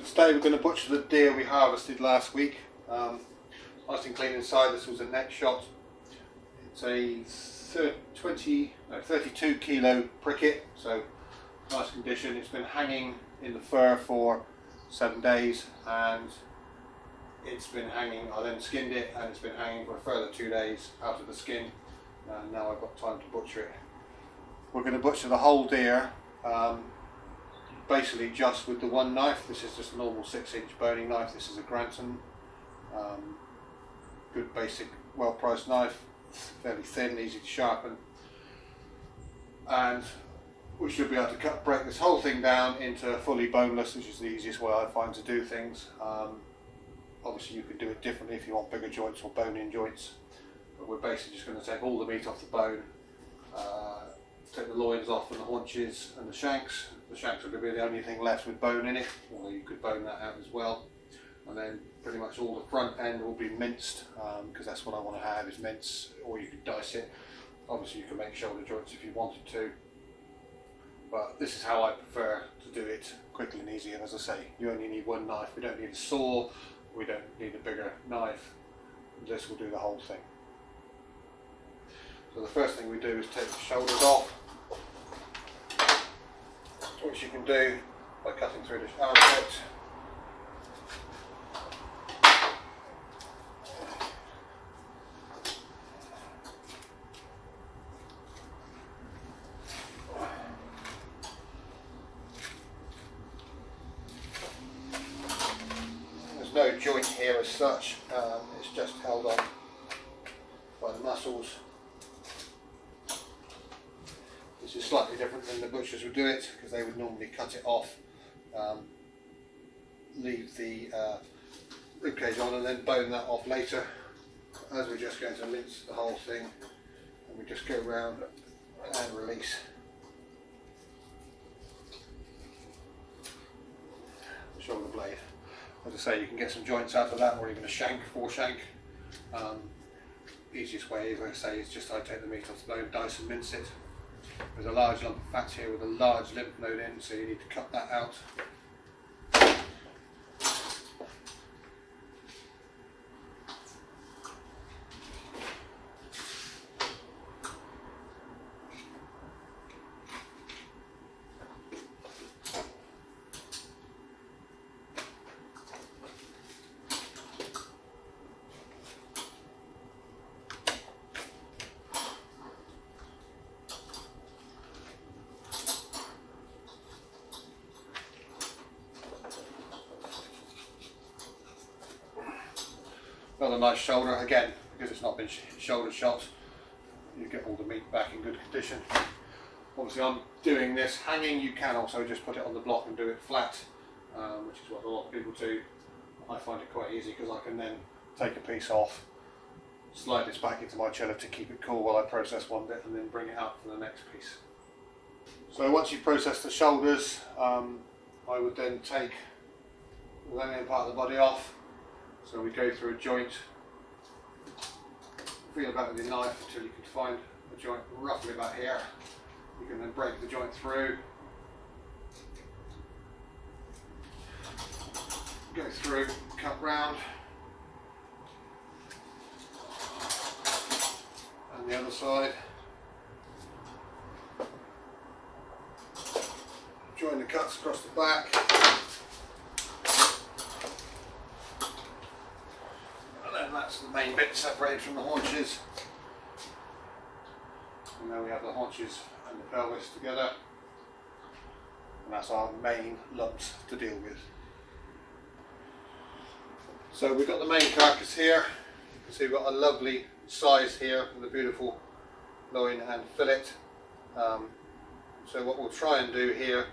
Today we're going to butcher the deer we harvested last week. Nice and clean inside. This was a neck shot. It's a 32 kilo pricket, so nice condition. It's been hanging in the fur for 7 days, and it's been hanging. I then skinned it, and it's been hanging for a further 2 days out of the skin, and now I've got time to butcher it. We're going to butcher the whole deer, basically just with the one knife. This is just a normal 6-inch boning knife. This is a Remington, good basic well priced knife, fairly thin, easy to sharpen, and we should be able to break this whole thing down into fully boneless, which is the easiest way I find to do things. Obviously you could do it differently if you want bigger joints or bone-in joints, but we're basically just going to take all the meat off the bone, take the loins off and the haunches and the shanks. The shanks are going to be the only thing left with bone in it, although you could bone that out as well. And then pretty much all the front end will be minced, because that's what I want to have, is mince, or you could dice it. Obviously you can make shoulder joints if you wanted to, but this is how I prefer to do it, quickly and easy. And as I say, you only need one knife. We don't need a saw, we don't need a bigger knife. This will do the whole thing. So the first thing we do is take the shoulders off, which you can do by cutting through this armpit. There's no joint here as such, it's just held on by the muscles. This is slightly different than the butchers would do it, because they would normally cut it off, leave the ribcage on and then bone that off later. As we're just going to mince the whole thing, and we just go around and release the shoulder blade. As I say, you can get some joints out of that, or even a shank, foreshank. Easiest way, as I say, is just I take the meat off the bone, dice and mince it. There's a large lump of fat here with a large lymph node in, so you need to cut that out. Another nice shoulder, again, because it's not been shoulder shot, you get all the meat back in good condition. Obviously I'm doing this hanging. You can also just put it on the block and do it flat, which is what a lot of people do. I find it quite easy because I can then take a piece off, slide this back into my chiller to keep it cool while I process one bit, and then bring it out for the next piece. So once you process the shoulders, I would then take the remaining part of the body off. So we go through a joint, feel about with your knife until you can find a joint roughly about here. You can then break the joint through, go through, cut round, and the other side. Join the cuts across the back. That's the main bit separated from the haunches. And then we have the haunches and the pelvis together. And that's our main lumps to deal with. So we've got the main carcass here. You can see we've got a lovely size here with a beautiful loin and fillet. So what we'll try and do here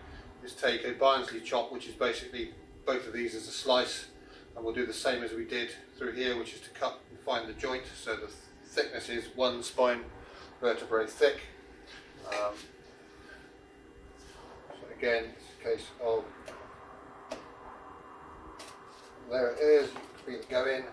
is take a Barnsley chop, which is basically both of these as a slice. And we'll do the same as we did through here, which is to cut and find the joint. So the thickness is 1 spine vertebrae thick. So again, it's a case of, there it is, you can feel it go in.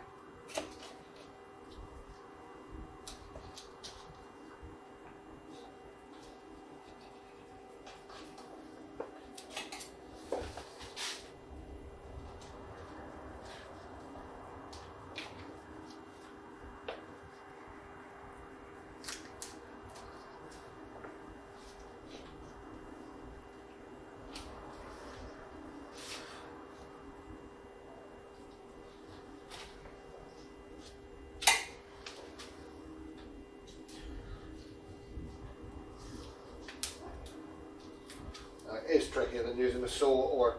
is trickier than using a saw or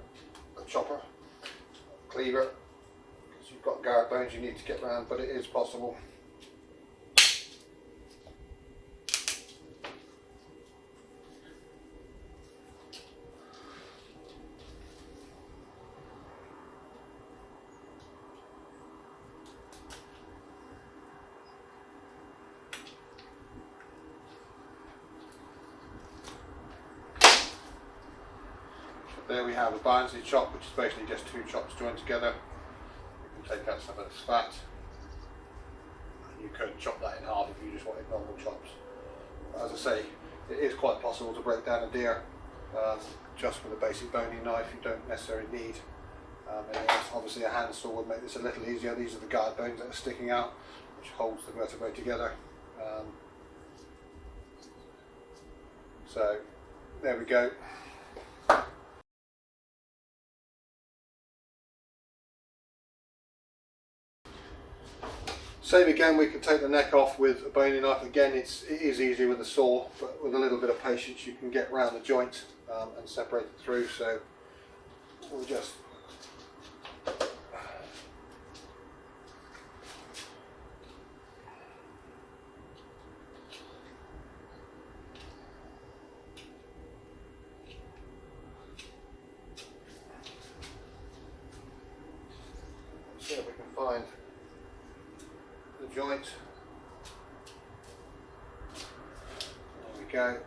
a chopper, cleaver, because you've got guard bones you need to get around, but it is possible. There we have a Barnsley chop, which is basically just two chops joined together. You can take out some of this fat. And you could chop that in half if you just wanted normal chops. As I say, it is quite possible to break down a deer just with a basic boning knife. You don't necessarily need obviously a hand saw would make this a little easier. These are the guard bones that are sticking out, which holds the vertebrae together. So there we go. Same again, we can take the neck off with a boning knife. Again, it is easier with a saw, but with a little bit of patience you can get around the joint and separate it through. So we'll just see if we can find the joint. There we go.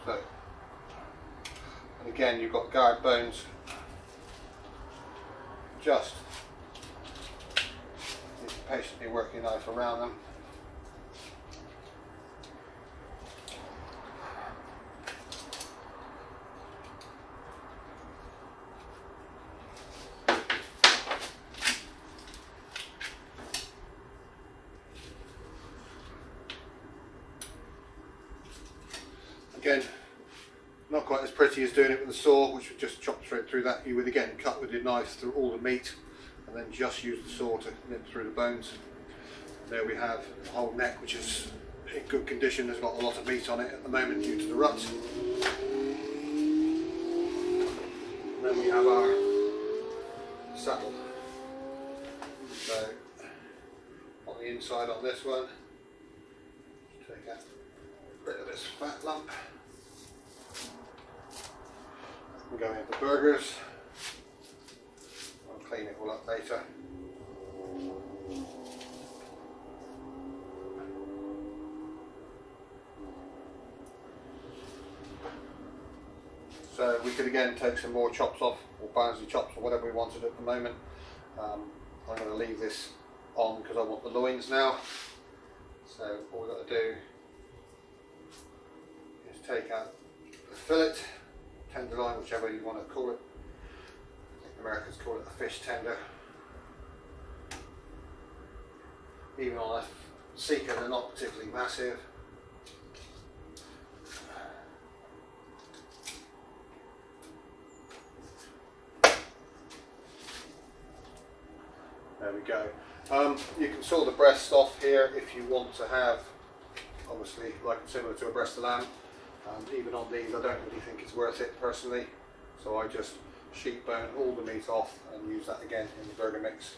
So, and again, you've got guard bones. Just patiently work your knife around them. Again, not quite as pretty as doing it with a saw, which would just chop straight through that. You would again cut with your knife through all the meat and then just use the saw to nip through the bones. And there we have the whole neck, which is in good condition. There's not a lot of meat on it at the moment due to the rut. And then we have our saddle. So on the inside on this one, take out a bit of this fat lump. I'm going into burgers. I'll clean it all up later. So we could again take some more chops off, or Barnsley chops, or whatever we wanted at the moment. I'm going to leave this on because I want the loins now. So all we've got to do is take out the fillet, tenderloin, whichever you want to call it. I think Americans call it a fish tender. Even on a Sika, they're not particularly massive. There we go. You can saw the breast off here if you want to have, obviously, like similar to a breast of lamb. Even on these, I don't really think it's worth it personally. So I just sheet bone all the meat off and use that again in the burger mix.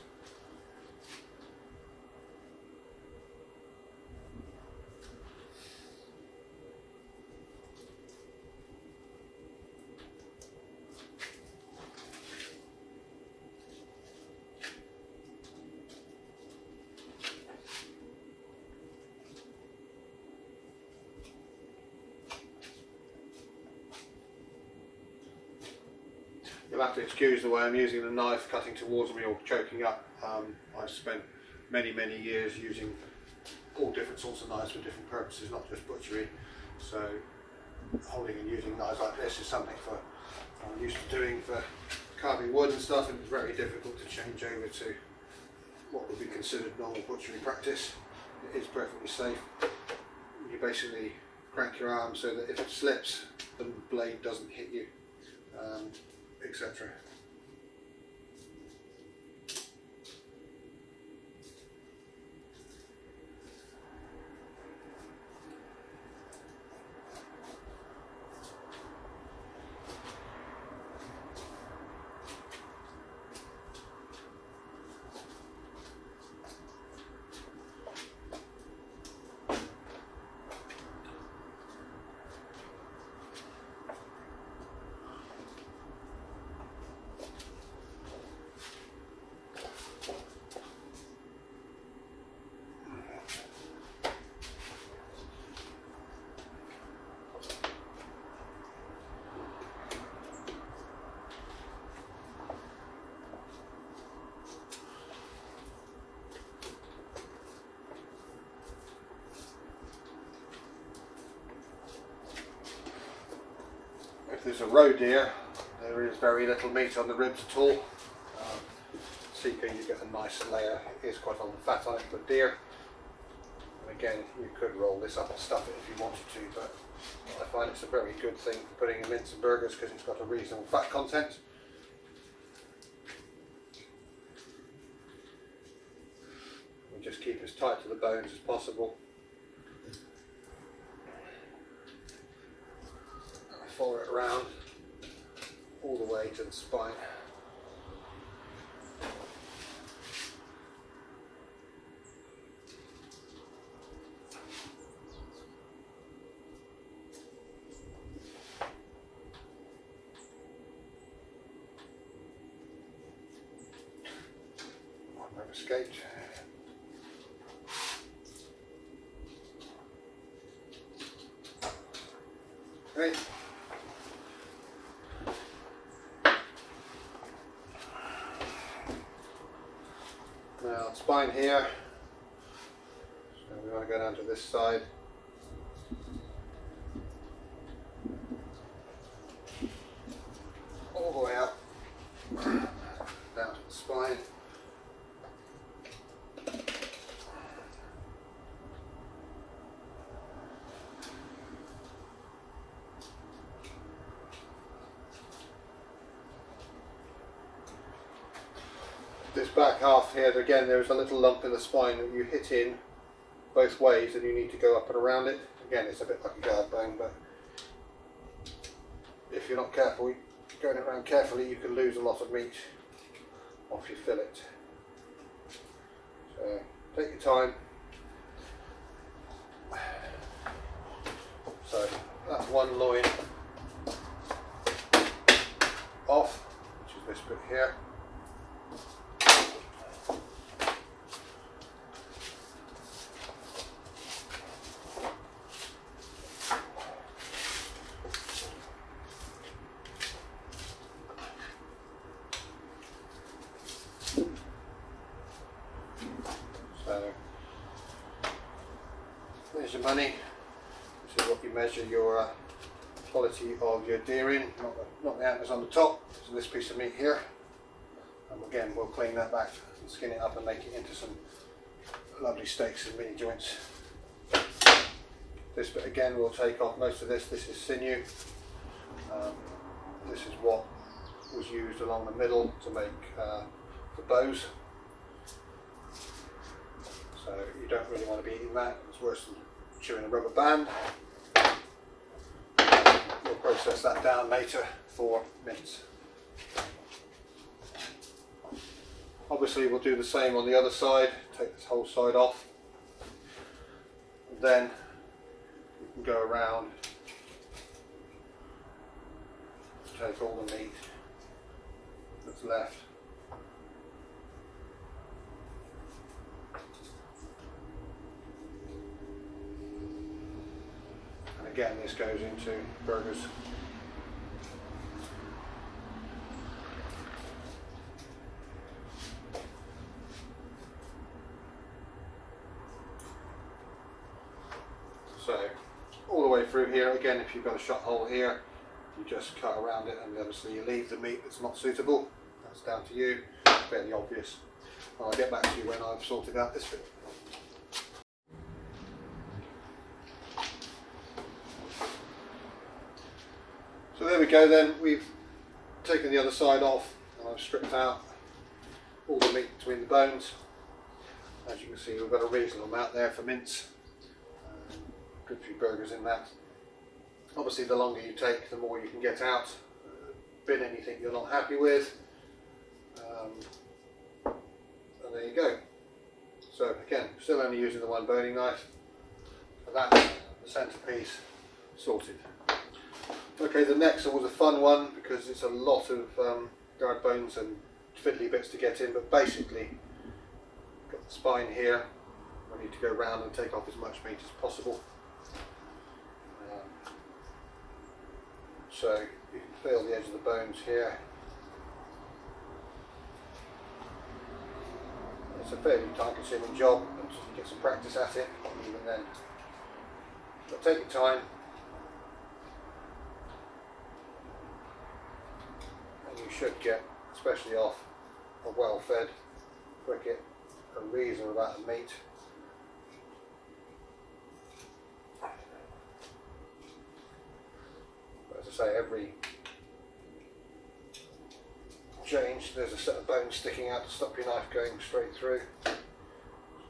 You'll have to excuse the way I'm using the knife cutting towards me or choking up. I've spent many years using all different sorts of knives for different purposes, not just butchery. So holding and using knives like this is something I'm used to doing for carving wood and stuff, and it's very difficult to change over to what would be considered normal butchery practice. It is perfectly safe. You basically crank your arm so that if it slips, the blade doesn't hit you, etc. If there's a roe deer, there is very little meat on the ribs at all. Sika, you get a nice layer. It is quite a lot of fat on it for deer. And again, you could roll this up and stuff it if you wanted to, but I find it's a very good thing for putting in mince and burgers because it's got a reasonable fat content. We just keep as tight to the bones as possible. Follow it around all the way to the spine. One more escaped. Great. Now spine here, so we want to go down to this side. All the way up, down to the spine. This back half here, again, there's a little lump in the spine that you hit in both ways and you need to go up and around it. Again, it's a bit like a guard bone, but if you're not careful, going around carefully, you can lose a lot of meat off your fillet. So take your time. So that's one loin off, which is this bit here. There's your money. This is what you measure your quality of your deer in, not the antlers on the top. So this piece of meat here, and again we'll clean that back and skin it up and make it into some lovely steaks and mini joints. This bit again we'll take off most of this. This is sinew. This is what was used along the middle to make the bows. So you don't really want to be eating that. It's worse than chewing a rubber band. We'll process that down later for mince. Obviously we'll do the same on the other side. Take this whole side off. And then you can go around, take all the meat that's left. Again, this goes into burgers. So, all the way through here, again, if you've got a shot hole here, you just cut around it and obviously you leave the meat that's not suitable. That's down to you, fairly obvious. And I'll get back to you when I've sorted out this bit. we go then, we've taken the other side off and I've stripped out all the meat between the bones. As you can see, we've got a reasonable amount there for mince. Good few burgers in that. Obviously the longer you take, the more you can get out. Bin anything you're not happy with. And there you go. So again, still only using the one boning knife. And that's the centerpiece sorted. Okay, the next one was a fun one because it's a lot of guard bones and fiddly bits to get in, but basically got the spine here. I need to go around and take off as much meat as possible. So you can feel the edge of the bones here. It's a fairly time-consuming job, but you get some practice at it, even then. But take your time, and you should get, especially off a well-fed Pricket, a reasonable amount of meat. But as I say, every change there's a set of bones sticking out to stop your knife going straight through. So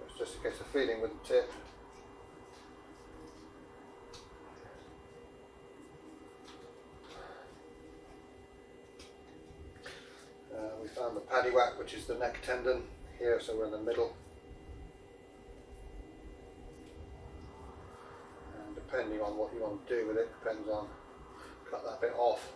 it's just a case of feeling with the tip. We found the paddywhack, which is the neck tendon here, so we're in the middle. And depending on what you want to do with it, depends on, cut that bit off.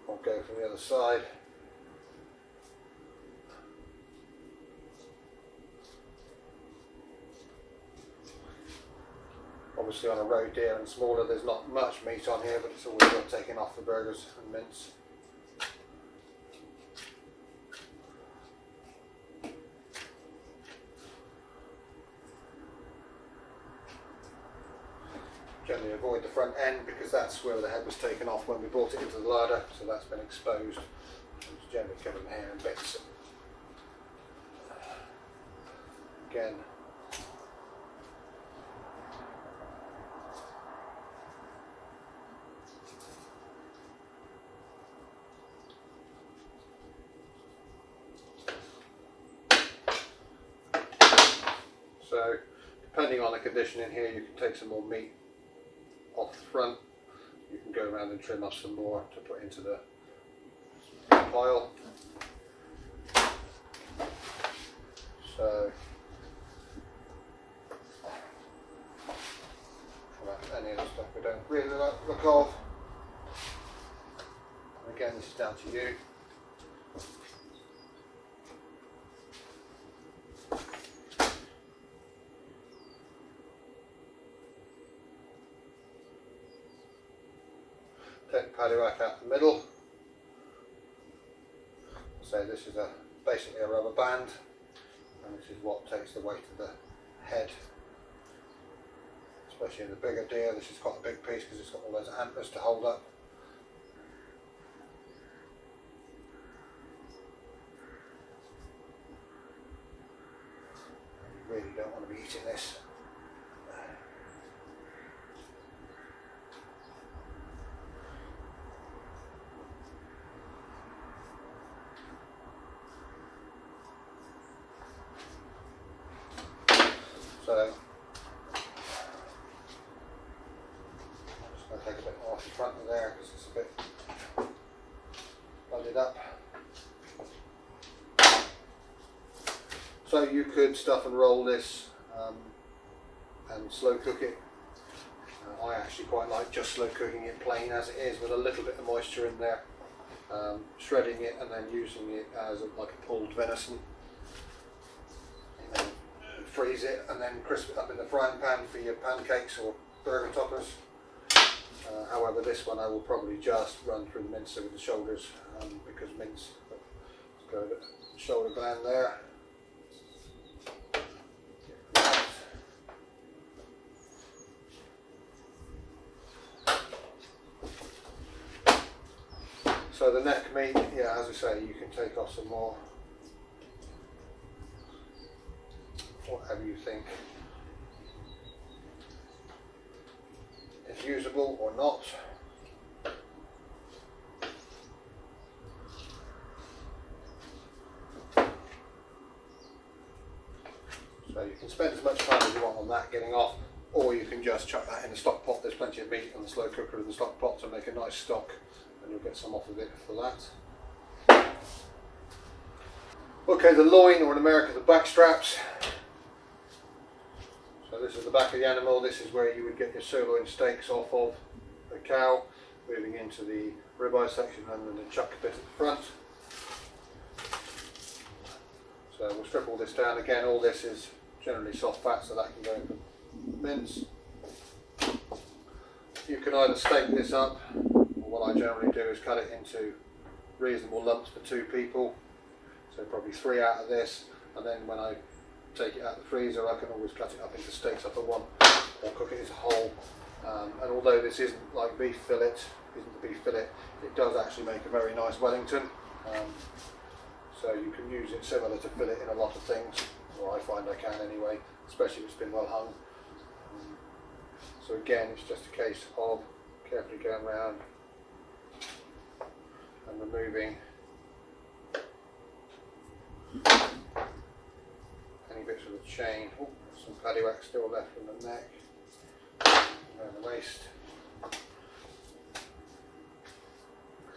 Or go from the other side. Obviously on a roe deer and smaller there's not much meat on here, but it's always worth taking off for burgers and mince. Generally avoid the front end because that's where the head was taken off when we brought it into the larder, so that's been exposed. It's generally covered in hair and bits. Again, so depending on the condition in here, you can take some more meat off the front. You can go around and trim off some more to put into the pile. So any of the stuff we don't really like the look of. And again, this is down to you. Take the paddywhack out the middle. So this is basically a rubber band, and this is what takes the weight of the head. Especially in the bigger deer, this is quite a big piece because it's got all those antlers to hold up. You really don't want to be eating this. So I'm just going to take a bit off the front of there because it's a bit blooded up. So you could stuff and roll this and slow cook it. I actually quite like just slow cooking it plain as it is with a little bit of moisture in there. Shredding it and then using it as like a pulled venison. Freeze it and then crisp it up in the frying pan for your pancakes or burger toppers. However, this one I will probably just run through the mincer with the shoulders because mince, let's go with the shoulder gland there. So the neck meat, yeah, as I say, you can take off some more. you think is usable or not. So you can spend as much time as you want on that getting off, or you can just chuck that in the stock pot. There's plenty of meat on the slow cooker in the stock pot to make a nice stock, and you'll get some off of it for that. Okay, the loin, or in America the back straps. So this is the back of the animal. This is where you would get your sirloin steaks off of the cow, moving into the ribeye section and then the chuck bit at the front. So we'll strip all this down. Again, all this is generally soft fat, so that can go into mince. You can either steak this up, or what I generally do is cut it into reasonable lumps for 2 people. So probably 3 out of this, and then when I take it out of the freezer, I can always cut it up into steaks if I want, or cook it as a whole. And although this isn't like beef fillet, it does actually make a very nice Wellington. So you can use it similar to fillet in a lot of things, or I find I can anyway, especially if it's been well hung. So again, it's just a case of carefully going around and removing any bits of the chain. Oh, there's some paddy wax still left from the neck, around the waist.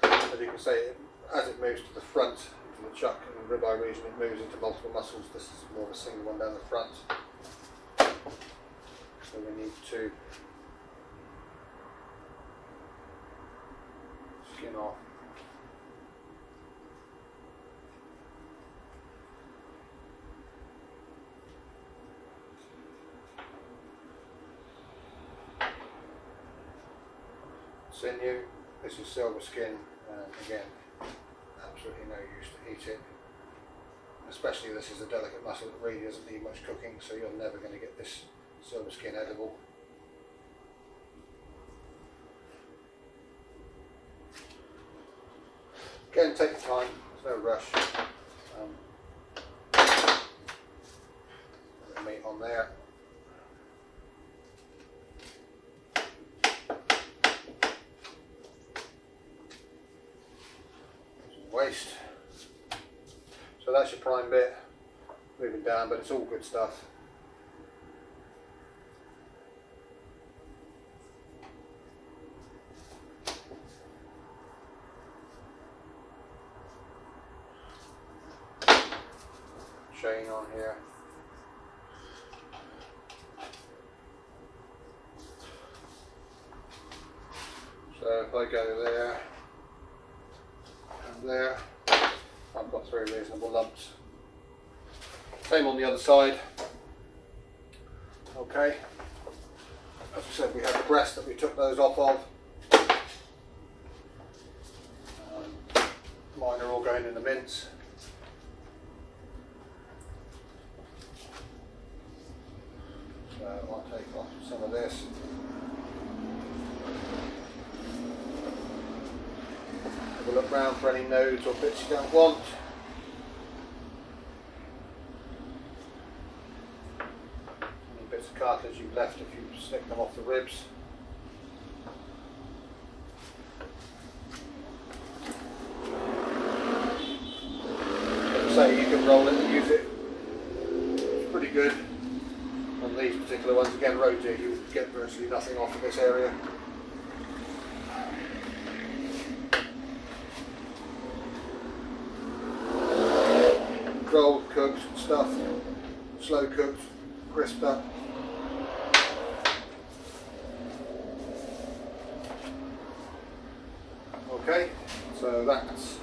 As you can see, as it moves to the front, into the chuck and ribeye region, it moves into multiple muscles. This is more of a single one down the front. So we need to skin off. Sinew, this is silver skin, and again, absolutely no use to eat it. Especially this is a delicate muscle that really doesn't need much cooking, so you're never going to get this silver skin edible. Again, take your time, there's no rush. Put the meat on there. Waste. So that's your prime bit, moving down, but it's all good stuff. Chain on here. So if I go there, there, I've got 3 reasonable lumps. Same on the other side. Okay, as I said, we have the breast that we took those off of. Mine are all going in the mince. So I'll take off some of this. We'll look round for any nodes or bits you don't want. Any bits of cartilage you've left if you stick them off the ribs. As I say, you can roll it and use it. It's pretty good. On these particular ones, again, roe deer, you get virtually nothing off of this area. Rolled, cooked, stuffed, slow cooked, crisped up. Okay, so that's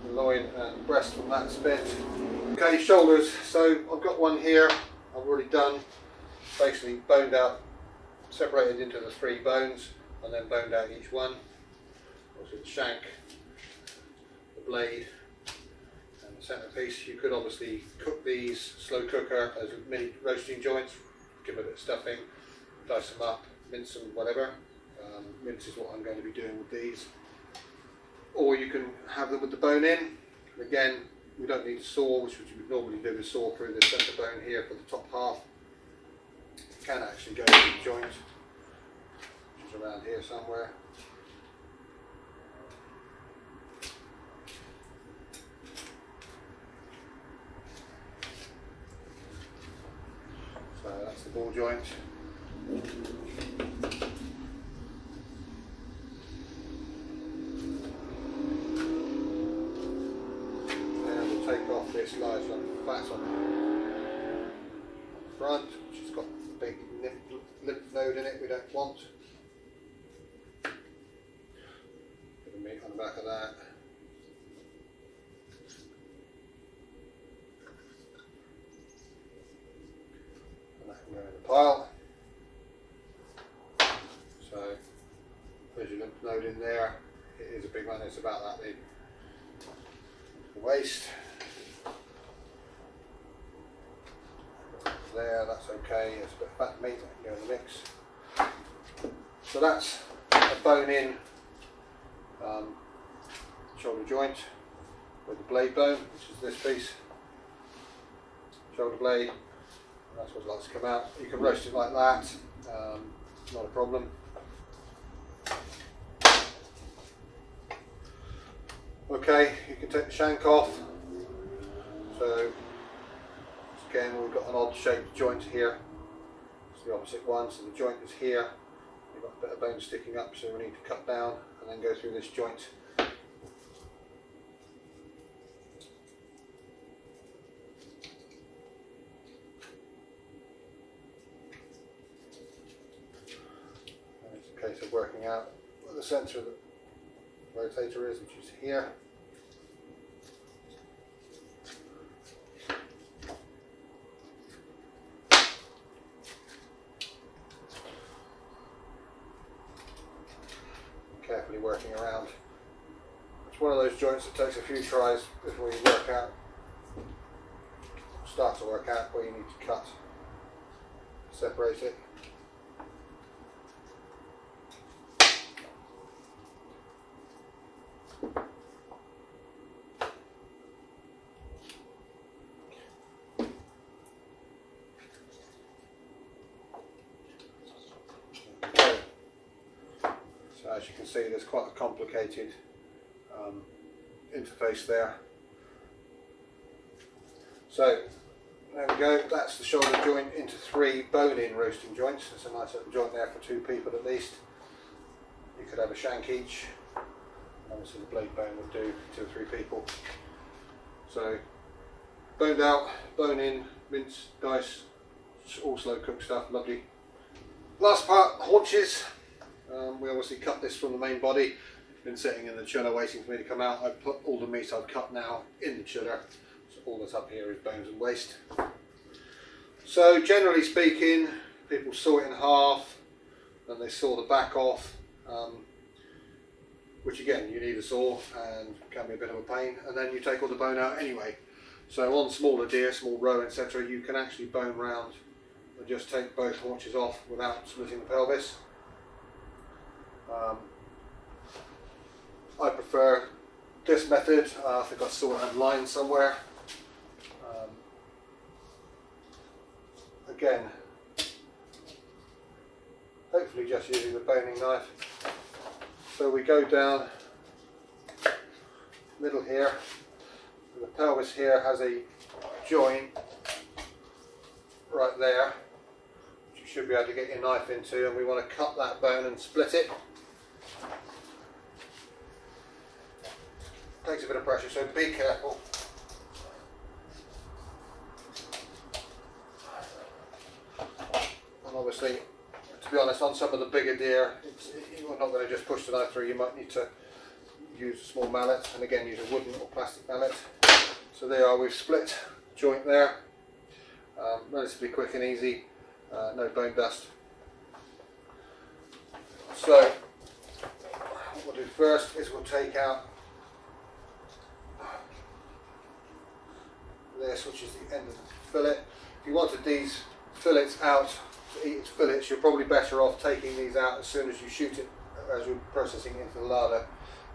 the loin and breast from that bit. Okay, shoulders. So I've got one here, I've already done, basically boned out, separated into the 3 bones, and then boned out each one. Also the shank, the blade, centerpiece. You could obviously cook these slow cooker as mini roasting joints, give a bit of stuffing, dice them up, mince them, whatever. Mince is what I'm going to be doing with these. Or you can have them with the bone in. Again, we don't need to saw, which we would normally do, is saw through the centre bone here for the top half. You can actually go to the joint, which is around here somewhere. So that's the ball joint. This lies on the fat on the front, which has got a big lymph node in it we don't want. Bit of meat on the back of that. And that can go in the pile. So there's your lymph node in there. It is a big one, it's about that big. The waist. There, that's okay, it's a bit of fat meat that can go in the mix. So that's a bone-in shoulder joint with the blade bone, which is this piece, shoulder blade, and that's what it likes to come out. You can roast it like that, not a problem. Okay, you can take the shank off. So again, we've got an odd shaped joint here. It's the opposite one, so the joint is here. We've got a bit of bone sticking up, so we need to cut down and then go through this joint. And it's a case of working out where the centre of the rotator is, which is here. Carefully working around. It's one of those joints that takes a few tries before you start to work out where you need to cut, separate it. As you can see, there's quite a complicated interface there. So there we go, that's the shoulder joint into 3 bone-in roasting joints. There's a nice little joint there for 2 people at least. You could have a shank each. Obviously the blade bone would do 2 or 3 people. So boned out, bone in, mince, dice, all slow cooked stuff, lovely. Last part, haunches. We obviously cut this from the main body. It's been sitting in the chiller waiting for me to come out. I've put all the meat I've cut now in the chiller. So all that's up here is bones and waste. So generally speaking, people saw it in half, then they saw the back off, which again, you need a saw and can be a bit of a pain, and then you take all the bone out anyway. So on smaller deer, small roe, etc., you can actually bone round and just take both haunches off without splitting the pelvis. I prefer this method. I think I saw it online somewhere. Again, hopefully just using the boning knife. So we go down middle here. The pelvis here has a joint right there, which you should be able to get your knife into, and we want to cut that bone and split it. Takes a bit of pressure, so be careful. And obviously, to be honest, on some of the bigger deer, you're not going to just push the knife through. You might need to use a small mallet, and again use a wooden or plastic mallet. So there you are, we've split the joint there. Relatively quick and easy, no bone dust. So what we'll do first is we'll take out this, which is the end of the fillet. If you wanted these fillets out to eat its fillets, you're probably better off taking these out as soon as you shoot it, as you're processing it into the larder.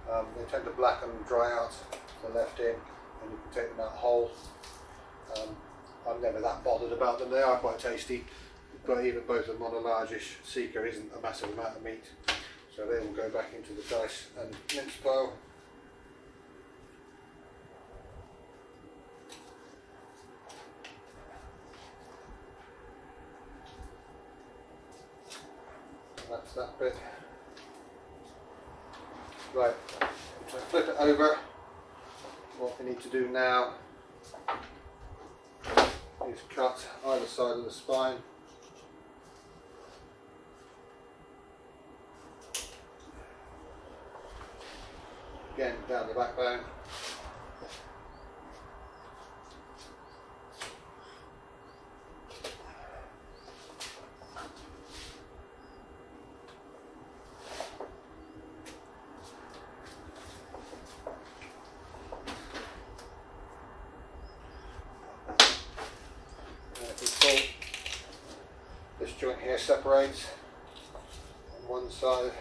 They tend to blacken and dry out the left in, and you can take them out whole. I'm never that bothered about them. They are quite tasty, but even both of them on a largish Sika isn't a massive amount of meat, so they will go back into the dice and mince pile. That's that bit. Right, so flip it over. What we need to do now is cut either side of the spine. Again, down the backbone. This joint here separates on one side.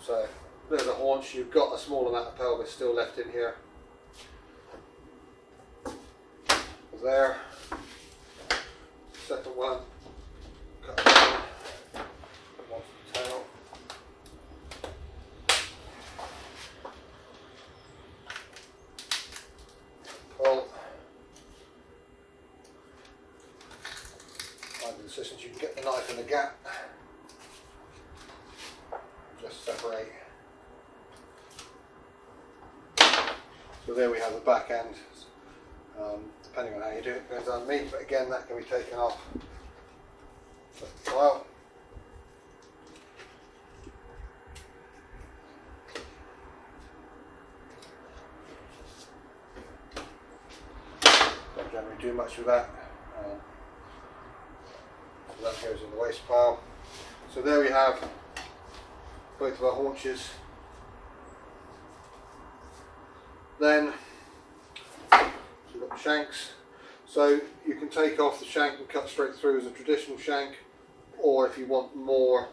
So there's a haunch, you've got a small amount of pelvis still left in here. There. Second one. Cut it down. Onto the tail. Pull. Find the assistance, you can get the knife in the gap. Just separate. So there we have the back end. Depending on how you do it, goes on meat, but again that can be taken off. Well, don't generally do much with that. So that goes in the waste pile. So there we have both of our haunches. Then we've got the shanks. So you can take off the shank and cut straight through as a traditional shank, or if you want more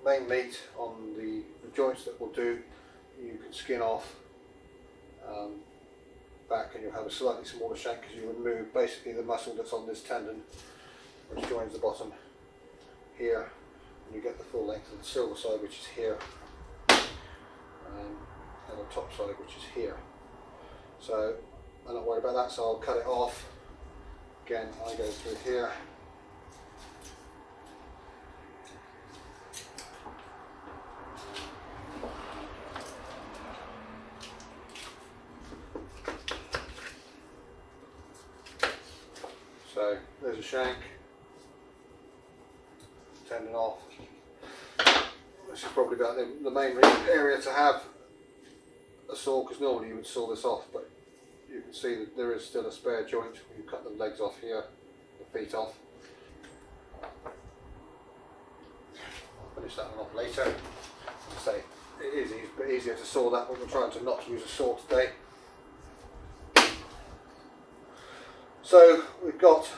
main meat on the joints that will do, you can skin off back and you'll have a slightly smaller shank because you remove basically the muscle that's on this tendon which joins the bottom here, and you get the full length of the silver side, which is here, and the top side, which is here. So I'm not worried about that, so I'll cut it off. Again, I go through here. So there's a shank, tendon off. This is probably about the main area to have a saw, because normally you would saw this off, but you can see that there is still a spare joint. You cut the legs off here, the feet off. I'll finish that one off later. As I say, it is easier to saw that, but we're trying to not use a saw today. So we've got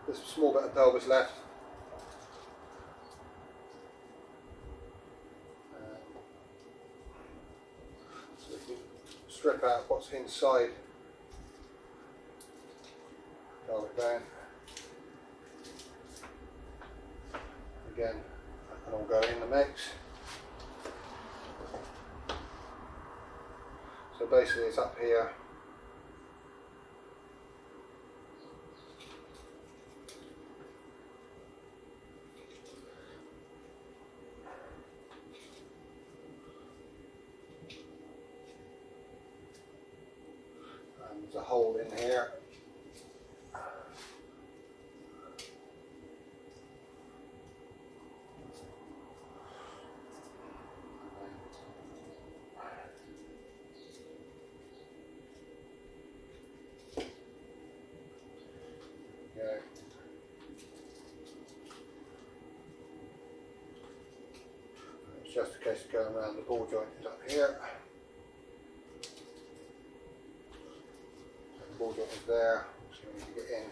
this small bit of pelvis left. So we can strip out what's inside pelvic bone. Again, that can all go in the mix. So basically it's up here. There's a hole in here. Okay. It's just a case of going around the ball joint is up here. Ball joint is there, so we need to get in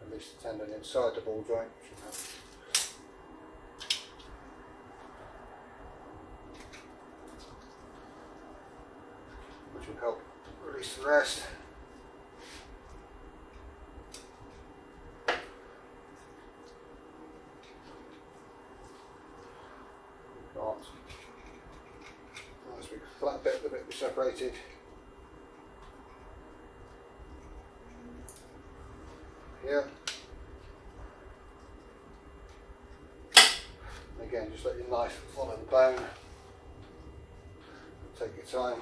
and release the tendon inside the ball joint, which will help release the rest. Nice big flat bit, the bit we separated. Here. Again, just let your knife follow the bone. Take your time.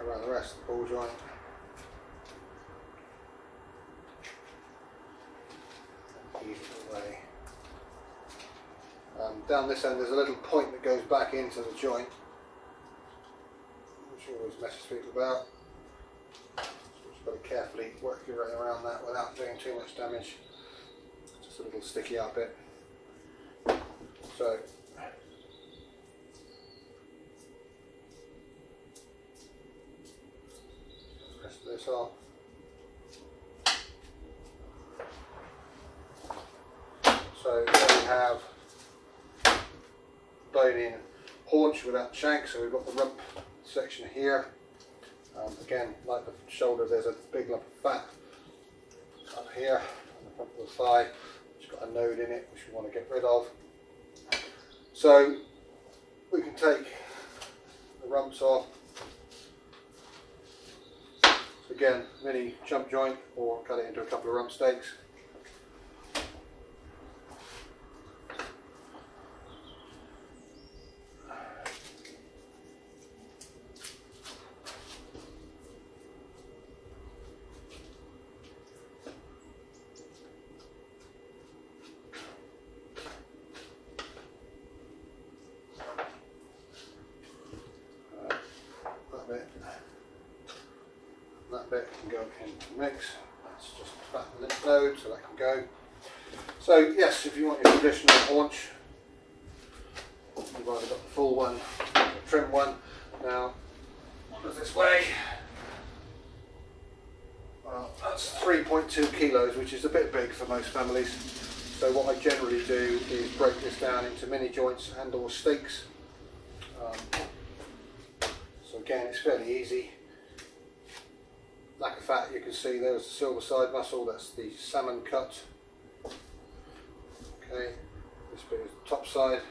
Around the rest of the ball joint. Ease it away. Down this end there's a little point that goes back into the joint, which always messes people about. So just got to carefully work your way around that without doing too much damage. Just a little sticky out bit. So this off. So there we have bone-in haunch without shank. So we've got the rump section here. Again, like the shoulder, there's a big lump of fat up here on the front of the thigh, which has got a node in it, which we want to get rid of. So we can take the rumps off. Again, mini jump joint, or cut it into a couple of rump steaks. That bit can go into the mix. That's just fat lymph node, so that can go. So yes, if you want your traditional haunch, you've either got the full one or the trim one. Now, what does this weigh? Well, that's 3.2 kilos, which is a bit big for most families. So what I generally do is break this down into mini joints and or steaks. So again, it's fairly easy. Lack of fat, you can see there's the silver side muscle, that's the salmon cut. Okay, this bit is the top side,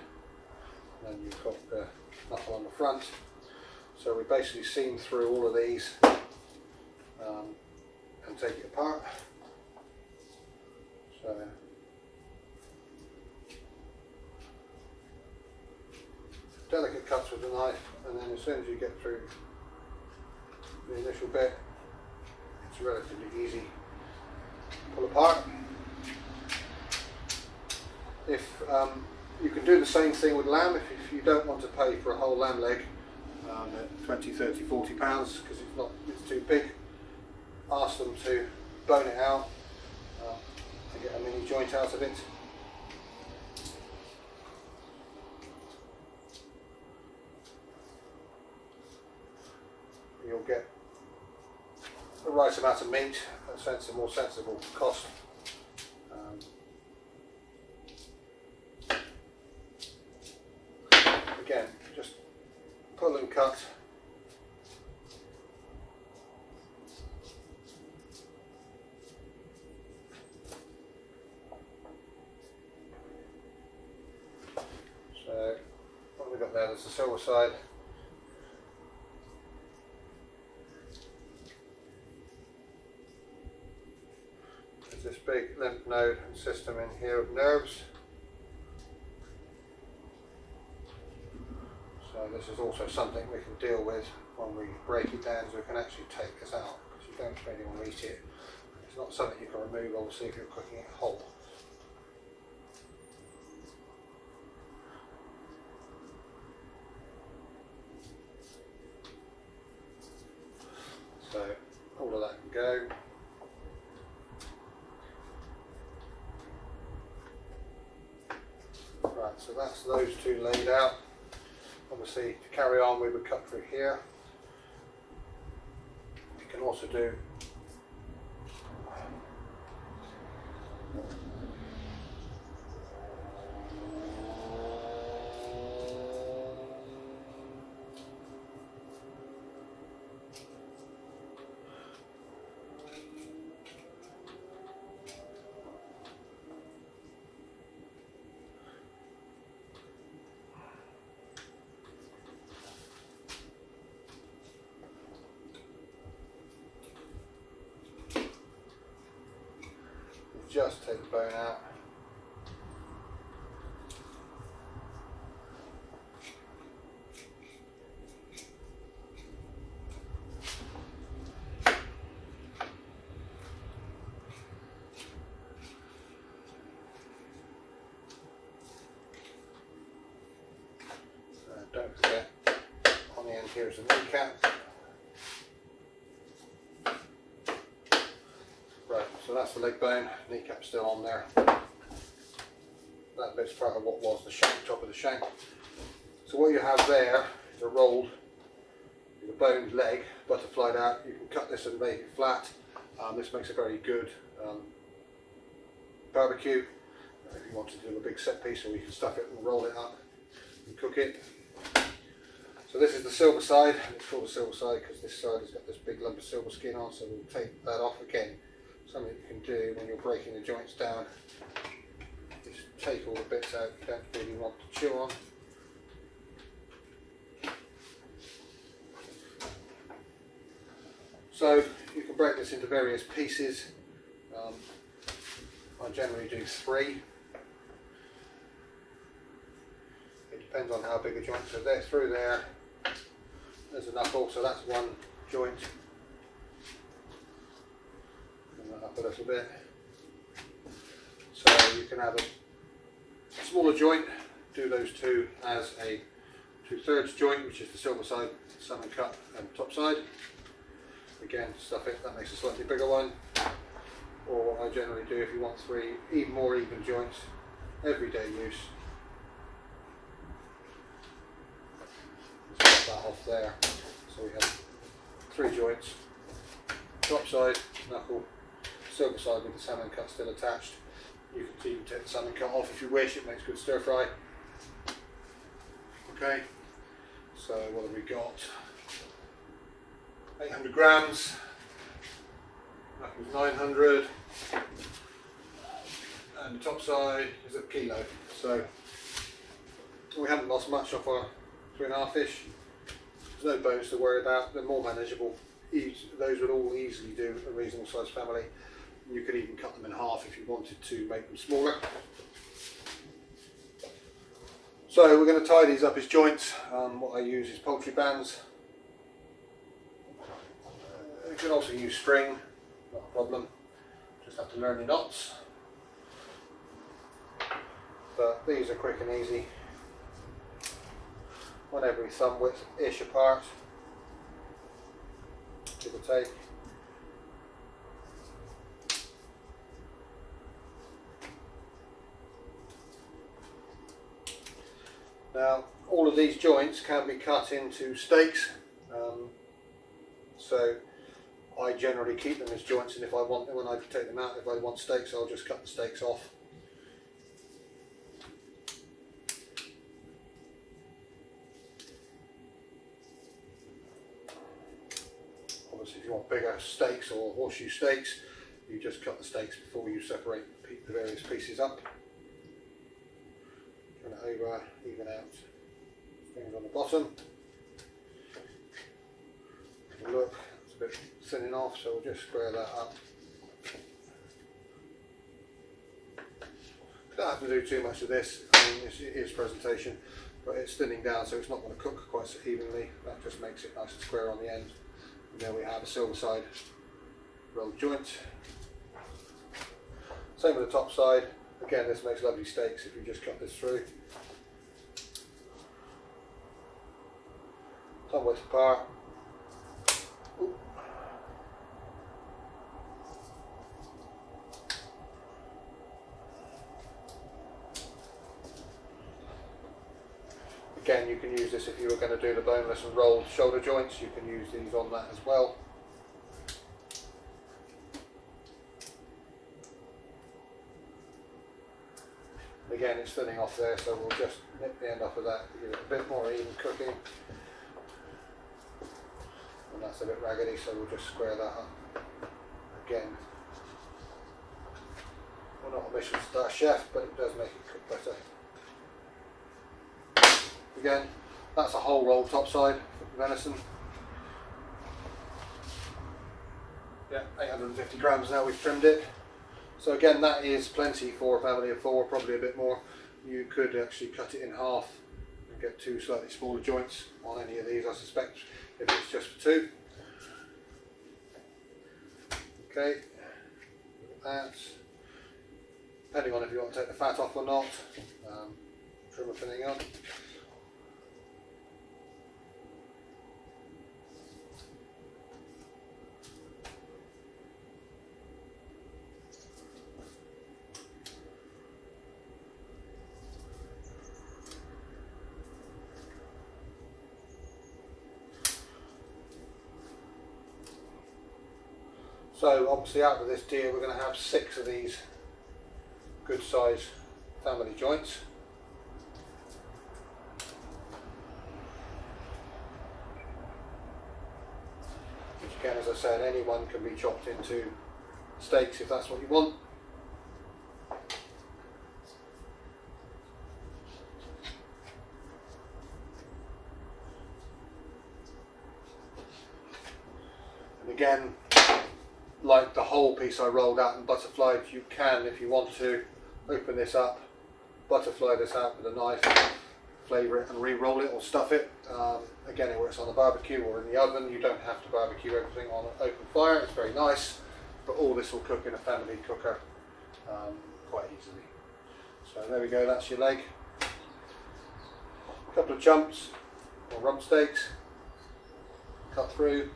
and then you've got the knuckle on the front. So we basically seam through all of these and take it apart. So delicate cuts with the knife, and then as soon as you get through the initial bit, it's relatively easy to pull apart. If you can do the same thing with lamb, if you don't want to pay for a whole lamb leg at 20, 30, 40 pounds because it's too big, ask them to bone it out to get a mini joint out of it. You'll get the right amount of meat at a more sensible cost. Again, just pull and cut. So what we've got there, there's the silver side. This big lymph node and system in here of nerves. So this is also something we can deal with when we break it down, so we can actually take this out, because you don't really want to eat it. It's not something you can remove, obviously, if you're cooking it whole. So that's those two laid out. Obviously, to carry on, we would cut through here. You can also do just take the bone out. Don't forget, on the end here is a kneecap. Right, so that's the leg bone, kneecap's still on there. That bit's part of what was the shank, top of the shank. So what you have there is a rolled, the boned leg, butterflied out. You can cut this and make it flat. This makes a very good barbecue. If you want to do a big set piece, or you can stuff it and roll it up and cook it. So this is the silver side, and it's called the silver side because this side has got this big lump of silver skin on, so we'll take that off again. Something you can do when you're breaking the joints down, just take all the bits out you don't really want to chew on. So you can break this into various pieces. I generally do 3. It depends on how big a joint. So there, through there, there's a knuckle, so that's one joint. Bring that up a little bit. So you can have a smaller joint, do those two as a 2/3 joint, which is the silver side, salmon cut, and top side. Again, stuff it, that makes a slightly bigger one. Or what I generally do, if you want 3 even more even joints, everyday use. Let's put that off there. So we have 3 joints, top side, knuckle, silver side with the salmon cut still attached. You can even take the salmon cut off if you wish, it makes good stir fry. Okay, so what have we got? 800 grams, knuckles 900, and the top side is a kilo. So we haven't lost much off our 3.5 fish. There's no bones to worry about, they're more manageable. Those would all easily do a reasonable sized family. You could even cut them in half if you wanted to make them smaller. So we're going to tie these up as joints. What I use is poultry bands. You can also use string, not a problem. Just have to learn the knots. But these are quick and easy. One every thumb width-ish apart, give or take. Now, all of these joints can be cut into steaks, so I generally keep them as joints, and if I want them, when I take them out, if I want steaks, I'll just cut the steaks off. Obviously, if you want bigger steaks or horseshoe steaks, you just cut the steaks before you separate the various pieces up. Turn it over, even out things on the bottom. Have a look, it's a bit thinning off, so we'll just square that up. Don't have to do too much of this. I mean, it is presentation, but it's thinning down, so it's not going to cook quite so evenly. That just makes it nice and square on the end. And there we have a silver side rolled joint. Same with the top side. Again, this makes lovely steaks if you just cut this through. Thumb width apart. Ooh. Again, you can use this if you were going to do the boneless and rolled shoulder joints. You can use these on that as well. Again, it's thinning off there, so we'll just nip the end off of that to give it a bit more even cooking. And that's a bit raggedy, so we'll just square that up. Again, we're not a Michelin star chef, but it does make it cook better. Again, that's a whole roll top side for venison. Yeah, 850 grams now we've trimmed it. So again, that is plenty for a family of 4, probably a bit more. You could actually cut it in half and get 2 slightly smaller joints on any of these, I suspect, if it's just for 2. Okay, that. Depending on if you want to take the fat off or not, trim everything up. So obviously out of this deal we're going to have 6 of these good size family joints. Which again, as I said, any one can be chopped into steaks if that's what you want. And again, like the whole piece I rolled out and butterflied, you can, if you want to, open this up, butterfly this out with a knife, flavour it and re-roll it or stuff it. Again, it works on the barbecue or in the oven. You don't have to barbecue everything on open fire. It's very nice, but all this will cook in a family cooker quite easily. So there we go, that's your leg. A couple of chumps or rump steaks, cut through.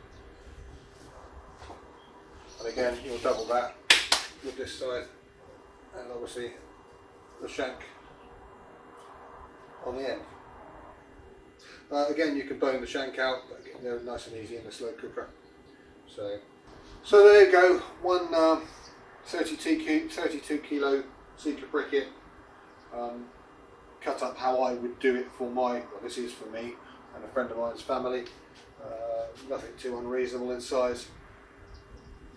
And again, you'll double that with this side, and obviously the shank on the end. Again, you can bone the shank out, but they're nice and easy in the slow cooker. So there you go, one 32 kilo Sika Pricket, cut up how I would do it for well, this is for me and a friend of mine's family. Nothing too unreasonable in size.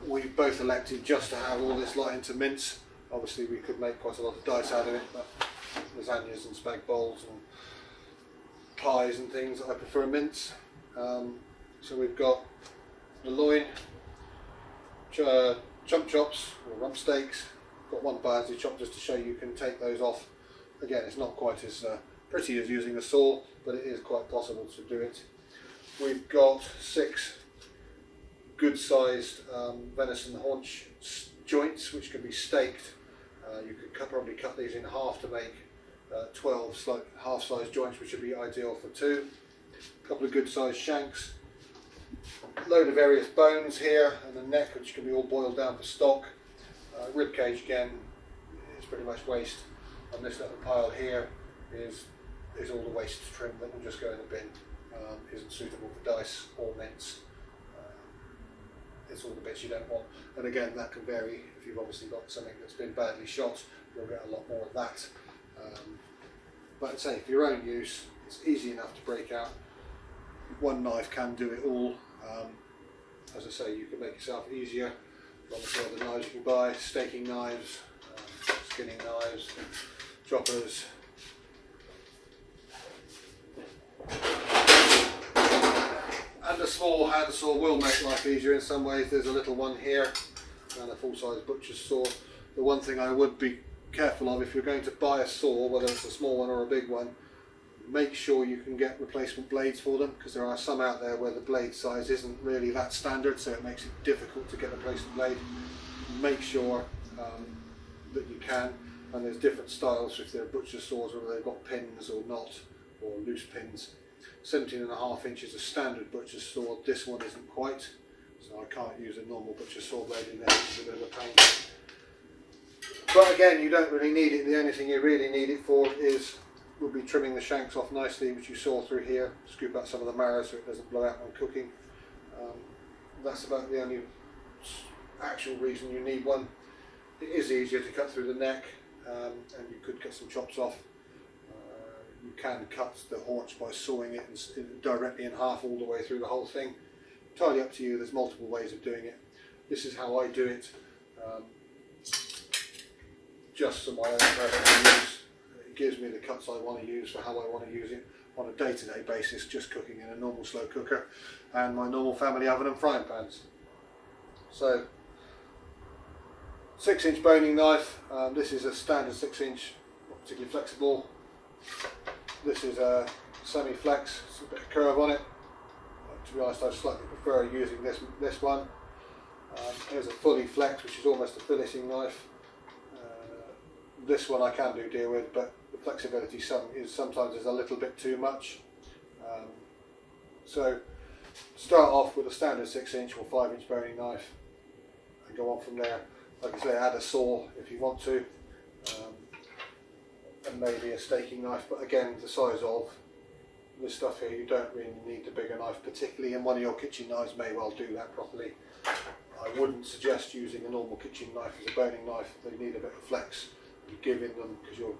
We've both elected just to have all this lot into mince. Obviously we could make quite a lot of dice out of it, but lasagnas and spag bowls and pies and things, I prefer mince. So we've got the loin, chump chops or rump steaks. Got one biased chop just to show you can take those off. Again, it's not quite as pretty as using a saw, but it is quite possible to do it. We've got 6 good sized venison haunch joints which can be staked. You could probably cut these in half to make 12 half size joints, which would be ideal for 2. A couple of good sized shanks, a load of various bones here, and the neck which can be all boiled down for stock. Rib cage again is pretty much waste. On this little pile here is all the waste trim that will just go in the bin. Isn't suitable for dice or mince. It's all the bits you don't want, and again that can vary. If you've obviously got something that's been badly shot, you'll get a lot more of that. But I'd say for your own use, it's easy enough to break out. One knife can do it all. As I say, you can make yourself easier. Obviously other knives you can buy, staking knives, skinning knives, choppers. And a small hand saw will make life easier in some ways. There's a little one here and a full-size butcher's saw. The one thing I would be careful of, if you're going to buy a saw, whether it's a small one or a big one, make sure you can get replacement blades for them, because there are some out there where the blade size isn't really that standard, so it makes it difficult to get a replacement blade. Make sure that you can, and there's different styles if they're butcher's saws, whether they've got pins or not, or loose pins. 17.5 inches a standard butcher's saw. This one isn't quite, so I can't use a normal butcher's saw blade in there, it's a bit of a pain. But again, you don't really need it. The only thing you really need it for is we'll be trimming the shanks off nicely, which you saw through here. Scoop out some of the marrow so it doesn't blow out when cooking. That's about the only actual reason you need one. It is easier to cut through the neck, and you could cut some chops off. You can cut the haunch by sawing it directly in half all the way through the whole thing. Entirely up to you, there's multiple ways of doing it. This is how I do it, just for my own personal use. It gives me the cuts I want to use for how I want to use it on a day-to-day basis, just cooking in a normal slow cooker and my normal family oven and frying pans. So 6-inch boning knife. This is a standard 6-inch, not particularly flexible. This is a semi-flex, it's a bit of curve on it. To be honest, I slightly prefer using this one. Here's a fully flex, which is almost a filleting knife. This one I can do deal with, but the flexibility sometimes is a little bit too much. So start off with a standard 6-inch or 5-inch boning knife and go on from there. Like I say, add a saw if you want to, and maybe a staking knife, but again, the size of this stuff here, you don't really need the bigger knife particularly, and one of your kitchen knives may well do that properly. I wouldn't suggest using a normal kitchen knife as a boning knife. They need a bit of flex you give in them, because you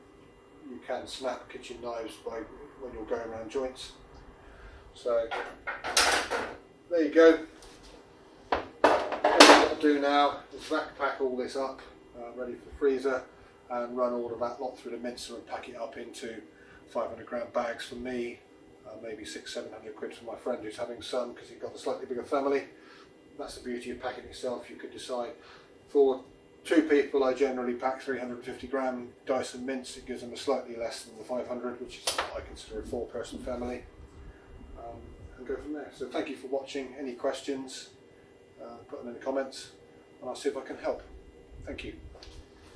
can snap kitchen knives when you're going around joints. So there you go. What I'll do now is pack all this up, ready for the freezer, and run all of that lot through the mincer and pack it up into 500-gram bags for me, maybe 600-700 quid for my friend who's having some, because he's got a slightly bigger family. That's the beauty of packing yourself. You could decide. For 2 people, I generally pack 350-gram Dyson mince. It gives them a slightly less than the 500, which is I consider a 4-person family, and go from there. So thank you for watching. Any questions, put them in the comments, and I'll see if I can help. Thank you.